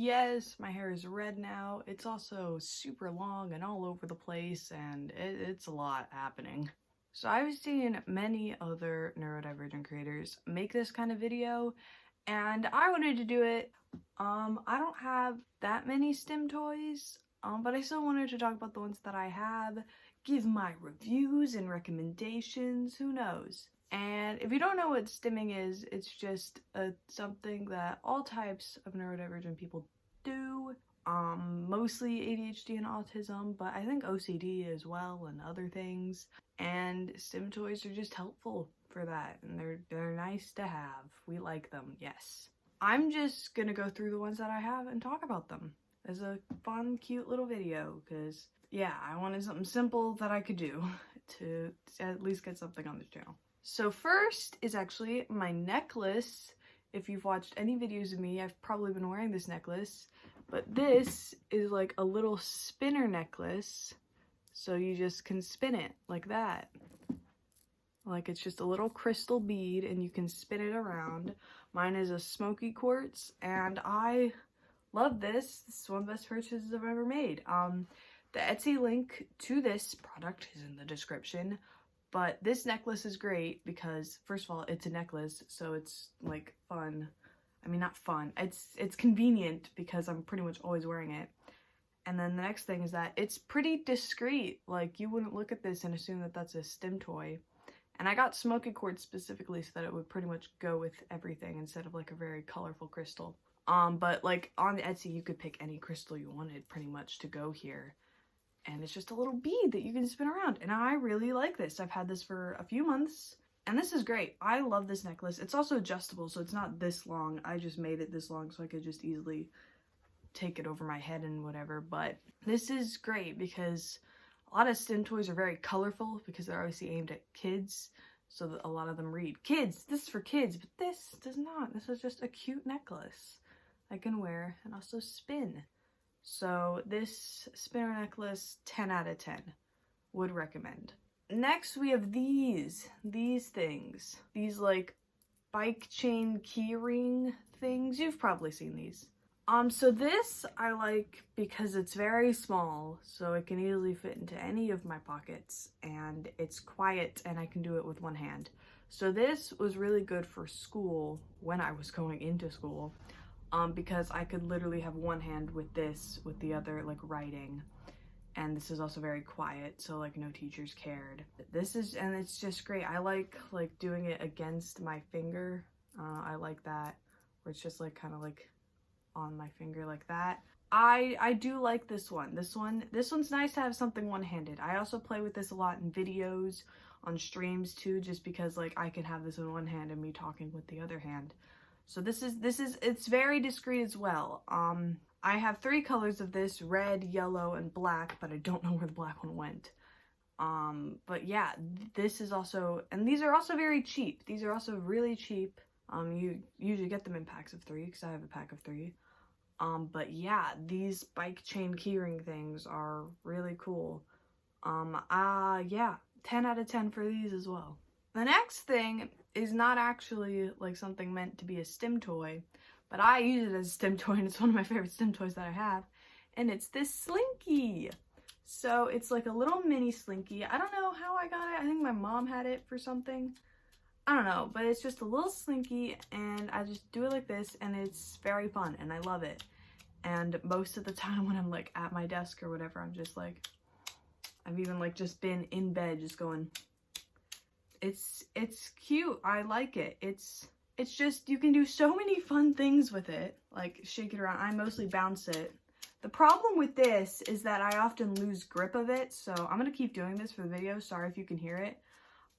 Yes, my hair is red now. It's also super long and all over the place, and it's a lot happening. So I've seen many other neurodivergent creators make this kind of video, and I wanted to do it. I don't have that many stim toys, but I still wanted to talk about the ones that I have, give my reviews and recommendations, who knows. And if you don't know what stimming is, it's just something that all types of neurodivergent people do. Mostly ADHD and autism, but I think OCD as well and other things. And stim toys are just helpful for that, and they're nice to have. We like them, yes. I'm just gonna go through the ones that I have and talk about them as a fun, cute little video, because yeah, I wanted something simple that I could do to at least get something on this channel. So first is actually my necklace. If you've watched any videos of me, I've probably been wearing this necklace, but this is like a little spinner necklace, so you just can spin it like that. Like it's just a little crystal bead and you can spin it around. Mine is a smoky quartz and I love this. This is one of the best purchases I've ever made. The Etsy link to this product is in the description. But this necklace is great because, first of all, it's a necklace, so it's like fun. I mean, not fun. It's convenient because I'm pretty much always wearing it. And then the next thing is that it's pretty discreet. Like, you wouldn't look at this and assume that that's a stim toy. And I got smoky quartz specifically so that it would pretty much go with everything instead of like a very colorful crystal. But like on Etsy, you could pick any crystal you wanted pretty much to go here. And it's just a little bead that you can spin around, and I really like this. I've had this for a few months, and this is great. I love this necklace. It's also adjustable, so it's not this long. I just made it this long so I could just easily take it over my head and whatever, but this is great because a lot of stim toys are very colorful because they're obviously aimed at kids, so that a lot of them read, "Kids, this is for kids," but this does not. This is just a cute necklace I can wear and also spin. So this spinner necklace, 10 out of 10, would recommend. Next we have these things. These like bike chain key ring things. You've probably seen these. So this I like because it's very small, so it can easily fit into any of my pockets, and it's quiet and I can do it with one hand. So this was really good for school when I was going into school. Because I could literally have one hand with this, with the other like writing, and this is also very quiet, so like no teachers cared. This is, and it's just great. I like doing it against my finger. I like that, where it's just like kind of like on my finger like that. I do like this one. This one's nice to have something one-handed. I also play with this a lot in videos, on streams too, just because like I can have this in one hand and me talking with the other hand. So it's very discreet as well. I have 3 colors of this: red, yellow, and black, but I don't know where the black one went. But yeah, this is also, and these are also very cheap. These are also really cheap. You usually get them in packs of 3 because I have a pack of 3. But yeah, these bike chain keyring things are really cool. Yeah, 10 out of 10 for these as well. The next thing is not actually like something meant to be a stim toy, but I use it as a stim toy, and it's one of my favorite stim toys that I have, and it's this slinky. So it's like a little mini slinky. I don't know how I got it. I think my mom had it for something. I don't know, but it's just a little slinky, and I just do it like this, and it's very fun, and I love it. And most of the time when I'm like at my desk or whatever, I'm just like, I've even like just been in bed just going, it's cute. I like it. It's just, you can do so many fun things with it, like shake it around. I mostly bounce it. The problem with this is that I often lose grip of it, so I'm gonna keep doing this for the video. Sorry if you can hear it.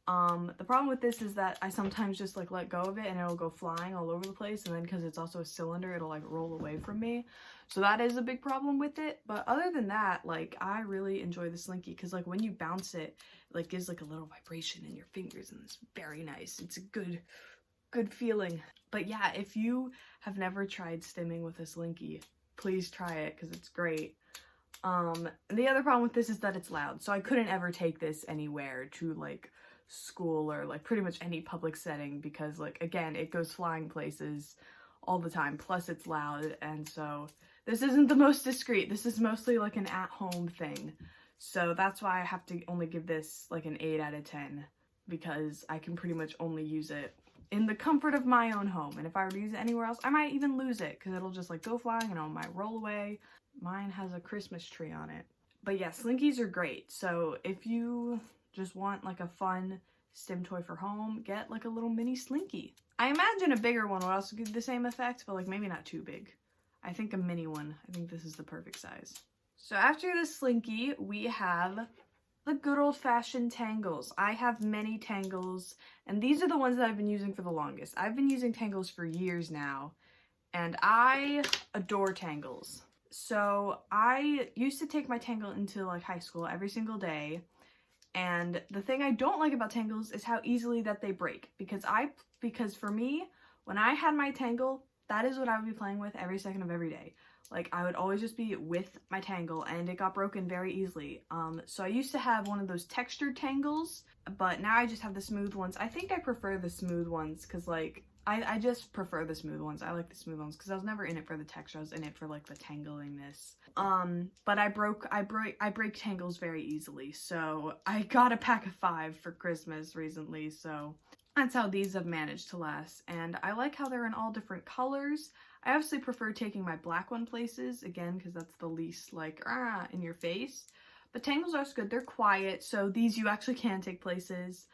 The problem with this is that I sometimes just like let go of it and it'll go flying all over the place, and then because it's also a cylinder, it'll like roll away from me. So that is a big problem with it. But other than that, like I really enjoy the slinky because like when you bounce it, like gives like a little vibration in your fingers, and it's very nice. It's a good feeling. But yeah, if you have never tried stimming with a slinky, please try it because it's great. The other problem with this is that it's loud, so I couldn't ever take this anywhere to like school or like pretty much any public setting because like again, it goes flying places all the time, plus it's loud, and so This isn't the most discreet. This is mostly like an at-home thing. So that's why I have to only give this like an 8 out of 10, because I can pretty much only use it in the comfort of my own home. And if I were to use it anywhere else, I might even lose it because it'll just like go flying and it might roll away. Mine has a Christmas tree on it. But yeah, Slinkies are great. So if you just want like a fun stim toy for home, get like a little mini Slinky. I imagine a bigger one will also give the same effect, but like maybe not too big. I think a mini one. I think this is the perfect size. So after the Slinky, we have the good old-fashioned tangles. I have many tangles, and these are the ones that I've been using for the longest. I've been using tangles for years now, and I adore tangles. So I used to take my tangle into like high school every single day, and the thing I don't like about tangles is how easily that they break, because for me, when I had my tangle, that is what I would be playing with every second of every day. Like, I would always just be with my tangle, and it got broken very easily. So I used to have one of those textured tangles, but now I just have the smooth ones. I think I prefer the smooth ones, because, like, I just prefer the smooth ones. I like the smooth ones, because I was never in it for the texture. I was in it for, like, the tangliness. But I break tangles very easily, so I got a pack of 5 for Christmas recently, so that's how these have managed to last. And I like how they're in all different colors. I obviously prefer taking my black one places, again, because that's the least, like, in your face. But tangles are good. They're quiet, so these you actually can take places.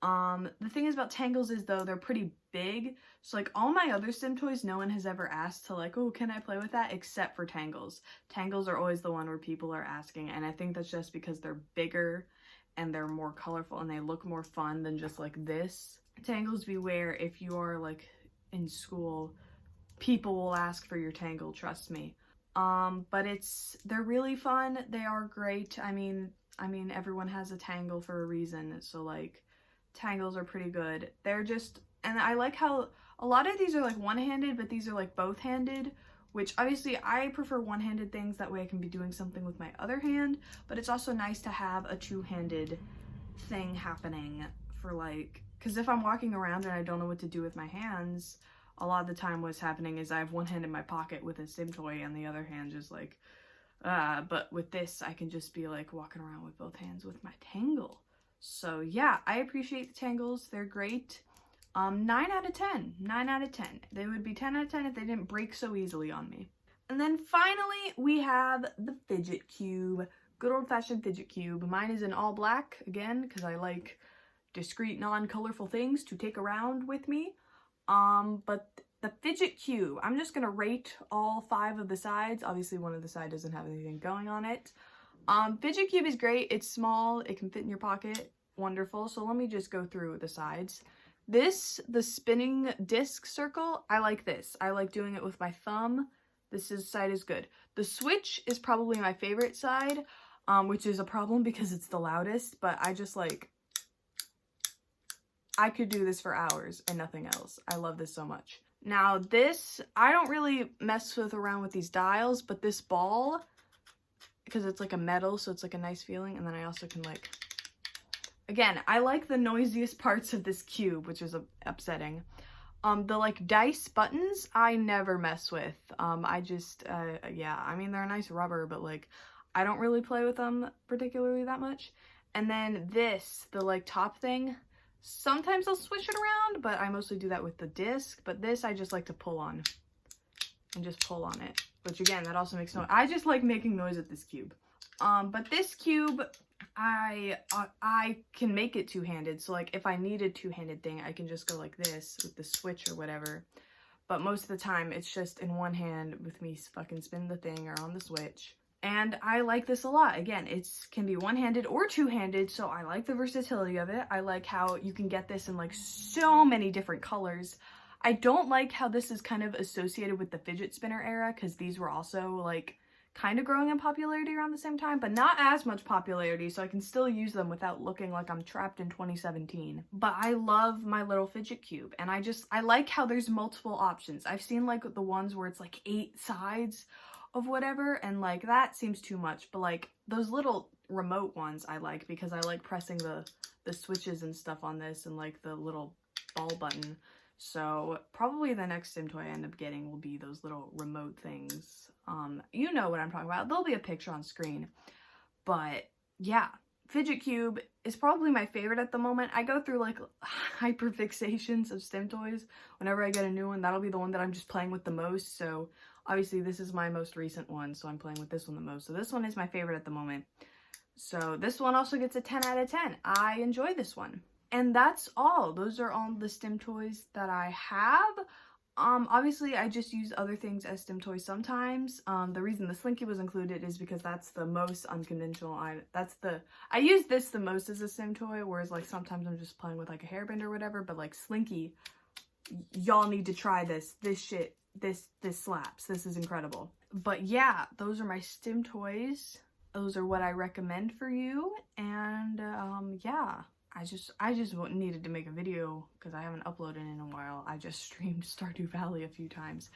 The thing is about tangles is, though, they're pretty big. So, like, all my other stim toys, no one has ever asked to, like, oh, can I play with that? Except for tangles. Tangles are always the one where people are asking, and I think that's just because they're bigger and they're more colorful and they look more fun than just, like, this. Tangles, beware if you are, like, in school. People will ask for your tangle, trust me. But they're really fun. They are great. I mean, everyone has a tangle for a reason, so, like, tangles are pretty good. They're just, and I like how a lot of these are, like, one-handed, but these are, like, both-handed, which, obviously, I prefer one-handed things. That way I can be doing something with my other hand, but it's also nice to have a two-handed thing happening for, like, because if I'm walking around and I don't know what to do with my hands, a lot of the time what's happening is I have one hand in my pocket with a stim toy and the other hand just like, but with this I can just be like walking around with both hands with my tangle. So yeah, I appreciate the tangles. They're great. 9 out of 10. 9 out of 10. They would be 10 out of 10 if they didn't break so easily on me. And then finally we have the fidget cube. Good old-fashioned fidget cube. Mine is in all black, again, because I like discreet, non-colorful things to take around with me. But the fidget cube, I'm just gonna rate all 5 of the sides. Obviously one of the sides doesn't have anything going on it. Fidget cube is great. It's small, it can fit in your pocket, wonderful. So let me just go through the sides. The spinning disc circle, I like this. I like doing it with my thumb. Side is good. The switch is probably my favorite side, which is a problem because it's the loudest, but I just like, I could do this for hours and nothing else. I love this so much. Now this, I don't really mess around with these dials, but this ball, because it's like a metal, so it's like a nice feeling. And then I also can like, again, I like the noisiest parts of this cube, which is upsetting. The like dice buttons, I never mess with. I just, yeah, I mean, they're a nice rubber, but like, I don't really play with them particularly that much. And then the like top thing, sometimes I'll switch it around, but I mostly do that with the disc. But this I just like to pull on and just pull on it, which again, that also makes noise. I just like making noise with this cube. But this cube, I can make it two-handed. So like if I need a two-handed thing, I can just go like this with the switch or whatever. But most of the time it's just in one hand with me fucking spinning the thing or on the switch. And I like this a lot. Again, it can be one-handed or two-handed, so I like the versatility of it. I like how you can get this in like so many different colors. I don't like how this is kind of associated with the fidget spinner era, because these were also like kind of growing in popularity around the same time, but not as much popularity, so I can still use them without looking like I'm trapped in 2017. But I love my little fidget cube, and I like how there's multiple options. I've seen like the ones where it's like 8 sides of whatever, and like that seems too much, but like those little remote ones I like, because I like pressing the switches and stuff on this and like the little ball button. So probably the next stim toy I end up getting will be those little remote things. You know what I'm talking about. There'll be a picture on screen. But yeah, fidget cube is probably my favorite at the moment. I go through like hyperfixations of stim toys. Whenever I get a new one, that'll be the one that I'm just playing with the most. So obviously this is my most recent one, so I'm playing with this one the most. So this one is my favorite at the moment. So this one also gets a 10 out of 10. I enjoy this one. And that's all. Those are all the stim toys that I have. Obviously I just use other things as stim toys sometimes. The reason the slinky was included is because that's the most unconventional. I use this the most as a stim toy, whereas like sometimes I'm just playing with like a hairband or whatever, but like slinky, y'all need to try this. This shit, this slaps. This is incredible. But yeah, those are my stim toys. Those are what I recommend for you. And yeah. I just needed to make a video because I haven't uploaded in a while. I just streamed Stardew Valley a few times.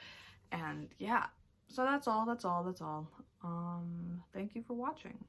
And yeah, so that's all. Thank you for watching.